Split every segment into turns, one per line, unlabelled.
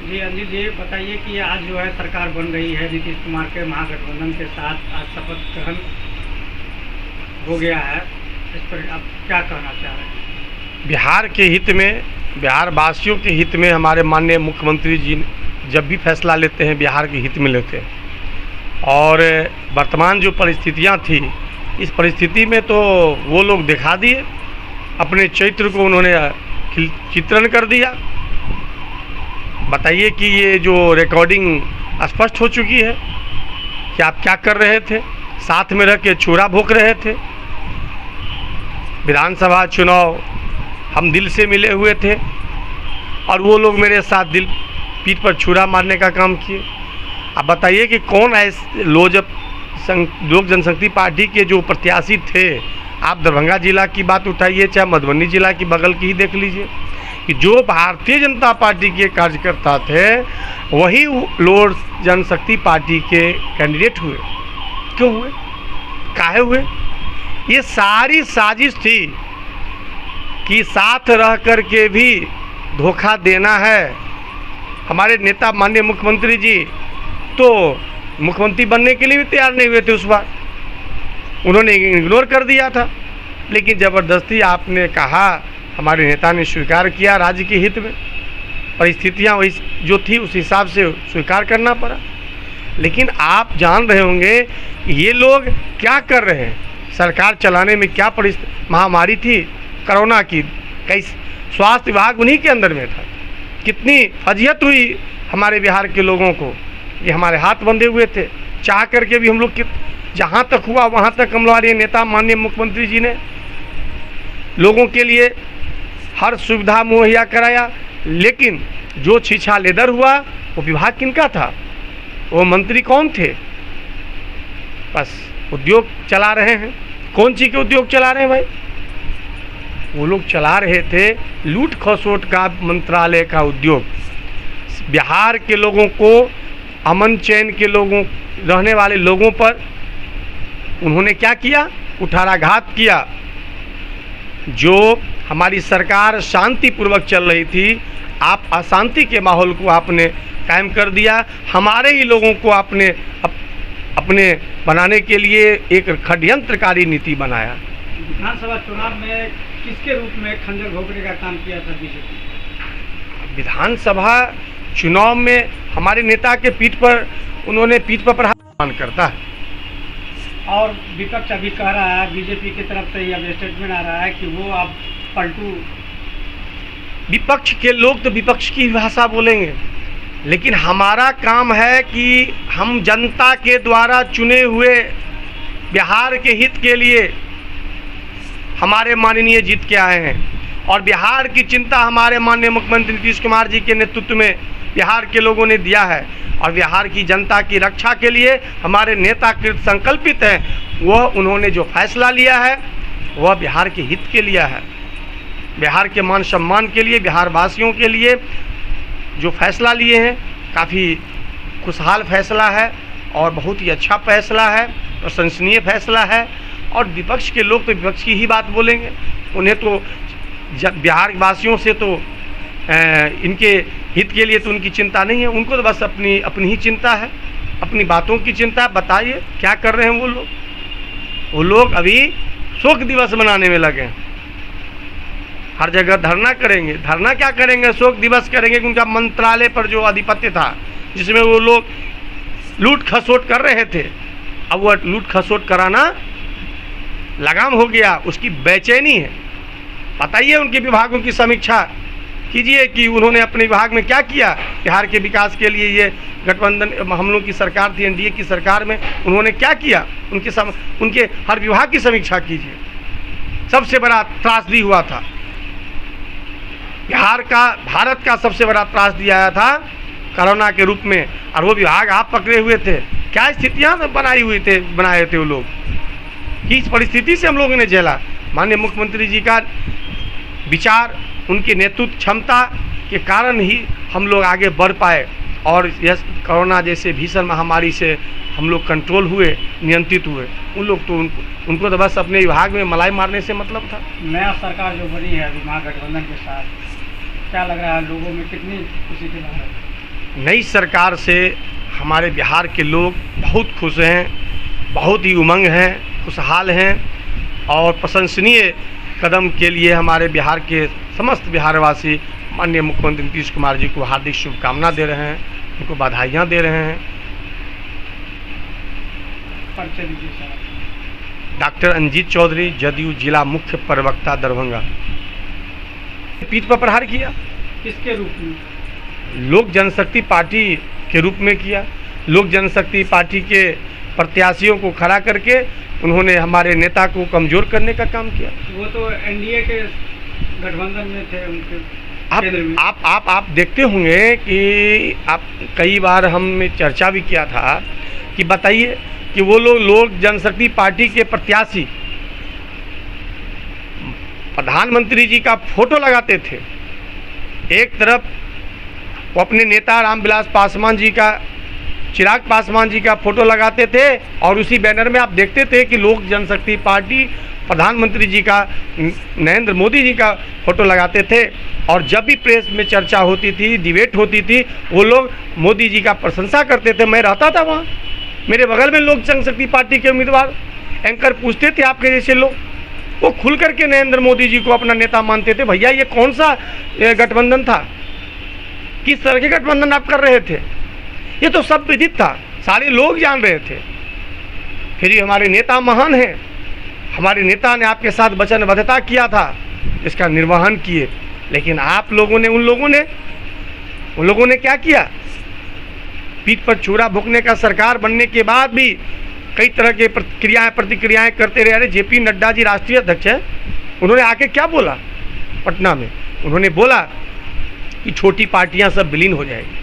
जी अंजित जी, बताइए कि आज जो है सरकार बन गई है नीतीश कुमार के महागठबंधन के साथ, आज शपथ ग्रहण हो गया है, इस पर आप क्या कहना चाह रहे हैं?
बिहार के हित में, बिहार वासियों के हित में हमारे माननीय मुख्यमंत्री जी जब भी फैसला लेते हैं बिहार के हित में लेते हैं। और वर्तमान जो परिस्थितियां थी, इस परिस्थिति में तो वो लोग दिखा दिए, अपने चरित्र को उन्होंने चित्रण कर दिया। बताइए कि ये जो रिकॉर्डिंग स्पष्ट हो चुकी है कि आप क्या कर रहे थे, साथ में रह के छुरा भोंक रहे थे। विधानसभा चुनाव हम दिल से मिले हुए थे और वो लोग मेरे साथ दिल पीठ पर छुरा मारने का काम किए। अब बताइए कि कौन ऐसे लोक जनशक्ति पार्टी के जो प्रत्याशी थे, आप दरभंगा जिला की बात उठाइए चाहे मधुबनी जिला की बगल की ही देख लीजिए, कि जो भारतीय जनता पार्टी के कार्यकर्ता थे वही लोक जनशक्ति पार्टी के कैंडिडेट हुए। क्यों हुए, काहे हुए? ये सारी साजिश थी कि साथ रह कर के भी धोखा देना है। हमारे नेता माननीय मुख्यमंत्री जी तो मुख्यमंत्री बनने के लिए भी तैयार नहीं हुए थे उस बार, उन्होंने इग्नोर कर दिया था। लेकिन ज़बरदस्ती आपने कहा, हमारे नेता ने स्वीकार किया, राज्य के हित में परिस्थितियां वही जो थी उस हिसाब से स्वीकार करना पड़ा। लेकिन आप जान रहे होंगे ये लोग क्या कर रहे हैं। सरकार चलाने में क्या महामारी थी कोरोना की, कई स्वास्थ्य विभाग उन्हीं के अंदर में था। कितनी फजीहत हुई हमारे बिहार के लोगों को, ये हमारे हाथ बंधे हुए थे। चाह करके भी हम लोग जहाँ तक हुआ वहाँ तक हमारे नेता माननीय मुख्यमंत्री जी ने लोगों के लिए हर सुविधा मुहैया कराया। लेकिन जो छीछा लेदर हुआ वो विभाग किनका था, वो मंत्री कौन थे? बस उद्योग चला रहे हैं। कौन चीज़ के उद्योग चला रहे हैं भाई? वो लोग चला रहे थे लूट खसोट का मंत्रालय का उद्योग। बिहार के लोगों को, अमन चैन के लोगों, रहने वाले लोगों पर उन्होंने क्या किया? कुठाराघात किया। जो हमारी सरकार शांतिपूर्वक चल रही थी, आप अशांति के माहौल को आपने कायम कर दिया। हमारे ही लोगों को आपने अपने बनाने के लिए एक षड्यंत्रकारी नीति बनाया।
विधानसभा चुनाव में किसके रूप में खंजर घोंपने का काम किया था बीजेपी?
विधानसभा चुनाव में हमारे नेता के पीठ पर प्रहार करता है।
और विपक्ष अभी कह रहा है, बीजेपी की तरफ से यह स्टेटमेंट आ रहा है कि वो अब पलटू।
विपक्ष के लोग तो विपक्ष की भाषा बोलेंगे, लेकिन हमारा काम है कि हम जनता के द्वारा चुने हुए बिहार के हित के लिए हमारे माननीय जीत के आए हैं। और बिहार की चिंता हमारे माननीय मुख्यमंत्री नीतीश कुमार जी के नेतृत्व में बिहार के लोगों ने दिया है। और बिहार की जनता की रक्षा के लिए हमारे नेता कृत संकल्पित हैं। वह उन्होंने जो फैसला लिया है वह बिहार के हित के लिए है, बिहार के मान सम्मान के लिए, बिहार वासियों के लिए जो फैसला लिए हैं काफ़ी खुशहाल फैसला है और बहुत ही अच्छा फैसला है, प्रशंसनीय फैसला है। और विपक्ष के लोग तो विपक्ष की ही बात बोलेंगे। उन्हें तो बिहार वासियों से तो इनके हित के लिए तो उनकी चिंता नहीं है। उनको तो बस अपनी ही चिंता है, अपनी बातों की चिंता। बताइए क्या कर रहे हैं वो लोग? वो लोग अभी शोक दिवस मनाने में लगे हैं। हर जगह धरना करेंगे। धरना क्या करेंगे? शोक दिवस करेंगे कि उनका मंत्रालय पर जो आधिपत्य था, जिसमें वो लोग लूट खसोट कर रहे थे, अब वो लूट खसोट कराना लगाम हो गया। उसकी बेचैनी है। बताइए उनके विभागों की समीक्षा कीजिए कि उन्होंने अपने विभाग में क्या किया बिहार के विकास के लिए। ये गठबंधन हम लोग की सरकार थी, एनडीए की सरकार में उन्होंने क्या किया, उनके हर विभाग की समीक्षा कीजिए। सबसे बड़ा त्रासदी हुआ था भारत का सबसे बड़ा त्रासदी आया था कोरोना के रूप में, और वो विभाग आप पकड़े हुए थे। क्या स्थितियाँ बनाए थे वो लोग, किस परिस्थिति से हम लोगों ने झेला। माननीय मुख्यमंत्री जी का विचार, उनकी नेतृत्व क्षमता के कारण ही हम लोग आगे बढ़ पाए और यह कोरोना जैसे भीषण महामारी से हम लोग कंट्रोल हुए, नियंत्रित हुए। उन लोग तो उनको तो बस अपने विभाग में मलाई मारने से मतलब था।
नया सरकार जो बनी है अभी महागठबंधन के साथ, क्या लग रहा है लोगों में, कितनी खुशी की लहर है?
नई सरकार से हमारे बिहार के लोग बहुत खुश हैं, बहुत ही उमंग हैं, खुशहाल हैं और प्रशंसनीय कदम के लिए हमारे बिहार के समस्त बिहारवासी माननीय मुख्यमंत्री नीतीश कुमार जी को हार्दिक शुभकामना दे रहे हैं, उनको बधाइयाँ दे रहे हैं।
परिचय दीजिए सर।
डॉक्टर अंजीत चौधरी, जदयू जिला मुख्य प्रवक्ता दरभंगा। पीठ पर प्रहार किया,
किसके रूप में?
लोक जनशक्ति पार्टी के रूप में किया। लोक जनशक्ति पार्टी के प्रत्याशियों को खड़ा करके उन्होंने हमारे नेता को कमज़ोर करने का काम किया।
वो तो एनडीए के गठबंधन में थे, उनके केंद्र में।
आप देखते होंगे कि आप कई बार हमने चर्चा भी किया था कि बताइए कि वो लोग लोक जनशक्ति पार्टी के प्रत्याशी प्रधानमंत्री जी का फोटो लगाते थे। एक तरफ वो अपने नेता रामविलास पासवान जी का, चिराग पासवान जी का फोटो लगाते थे और उसी बैनर में आप देखते थे कि लोक जनशक्ति पार्टी प्रधानमंत्री जी का, नरेंद्र मोदी जी का फोटो लगाते थे। और जब भी प्रेस में चर्चा होती थी, डिबेट होती थी, वो लोग मोदी जी का प्रशंसा करते थे। मैं रहता था वहाँ, मेरे बगल में लोक जनशक्ति पार्टी के उम्मीदवार एंकर पूछते थे आपके जैसे लोग, वो खुल करके नरेंद्र मोदी जी को अपना नेता मानते थे। भैया ये कौन सा गठबंधन था, किस तरह के गठबंधन आप कर रहे थे? ये तो सब विदित था, सारे लोग जान रहे थे। फिर ये हमारे नेता महान हैं, हमारे नेता ने आपके साथ वचनबद्धता किया था, इसका निर्वहन किए। लेकिन आप लोगों ने, उन लोगों ने क्या किया? पीठ पर छुरा भोंकने का सरकार बनने के बाद भी कई तरह के प्रतिक्रियाएं करते रहे। अरे जेपी नड्डा जी राष्ट्रीय अध्यक्ष हैं, उन्होंने आके क्या बोला पटना में? उन्होंने बोला कि छोटी पार्टियां सब विलीन हो जाएगी।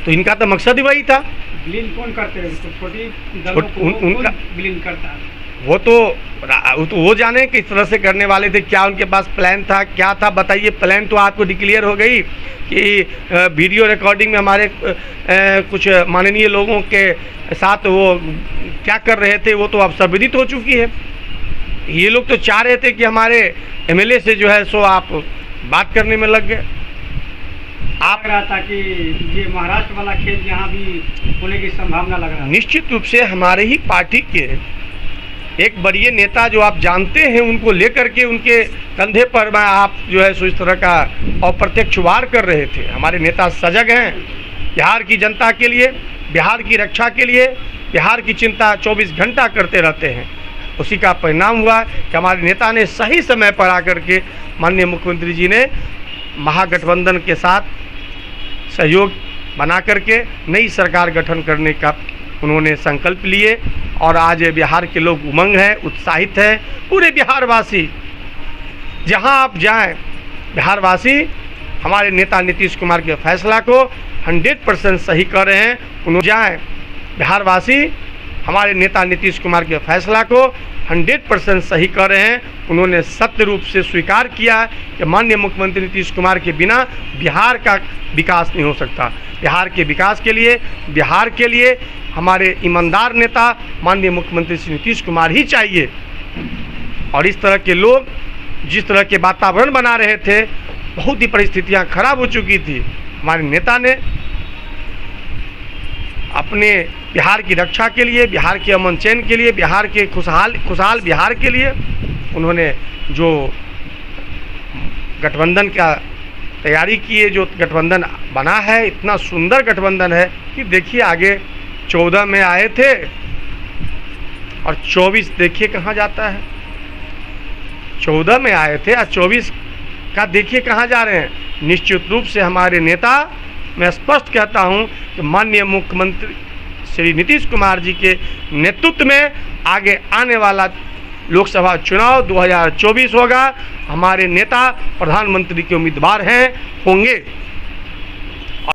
तो इनका तो मकसद ही वही था।
विलीन कौन करते हैं? छोटी दलों को
उनका
विलीन करता है।
वो तो वो जाने किस तरह से करने वाले थे, क्या उनके पास प्लान था, क्या था? बताइए। प्लान तो आपको डिक्लेयर हो गई कि वीडियो रिकॉर्डिंग में हमारे कुछ माननीय लोगों के साथ वो क्या कर रहे थे, वो तो अब सर्वविदित हो चुकी है। ये लोग तो चाह रहे थे कि हमारे एमएलए से जो है सो आप बात करने में लग गए।
आप रहा था कि ये महाराष्ट्र वाला खेल यहाँ भी होने की संभावना लग रहा है।
निश्चित रूप से हमारे ही पार्टी के एक बड़े नेता जो आप जानते हैं, उनको लेकर के उनके कंधे पर में आप जो है सो इस तरह का अप्रत्यक्ष वार कर रहे थे। हमारे नेता सजग हैं, बिहार की जनता के लिए, बिहार की रक्षा के लिए, बिहार की चिंता 24 घंटा करते रहते हैं। उसी का परिणाम हुआ कि हमारे नेता ने सही समय पर आकर के माननीय मुख्यमंत्री जी ने महागठबंधन के साथ सहयोग बना करके नई सरकार गठन करने का उन्होंने संकल्प लिए। और आज बिहार के लोग उमंग हैं, उत्साहित हैं। पूरे बिहारवासी जहां आप जाएं, बिहारवासी हमारे नेता नीतीश कुमार के फैसला को 100% सही कर रहे हैं। उन्होंने जाएं, बिहारवासी हमारे नेता नीतीश कुमार के फैसला को 100% सही कर रहे हैं। उन्होंने सत्य रूप से स्वीकार किया कि माननीय मुख्यमंत्री नीतीश कुमार के बिना बिहार का विकास नहीं हो सकता। बिहार के विकास के लिए, बिहार के लिए हमारे ईमानदार नेता माननीय मुख्यमंत्री श्री नीतीश कुमार ही चाहिए। और इस तरह के लोग जिस तरह के वातावरण बना रहे थे, बहुत ही परिस्थितियां खराब हो चुकी थी, हमारे नेता ने अपने बिहार की रक्षा के लिए, बिहार के अमन चैन के लिए, बिहार के खुशहाल बिहार के लिए उन्होंने जो गठबंधन का तैयारी की है, जो गठबंधन बना है, इतना सुंदर गठबंधन है कि देखिए आगे 14 में आए थे और 24 देखिए कहाँ जाता है। 14 में आए थे और 24 का देखिए कहाँ जा रहे हैं। निश्चित रूप से हमारे नेता, मैं स्पष्ट कहता हूं कि माननीय मुख्यमंत्री श्री नीतीश कुमार जी के नेतृत्व में आगे आने वाला लोकसभा चुनाव 2024 होगा। हमारे नेता प्रधानमंत्री के उम्मीदवार हैं, होंगे।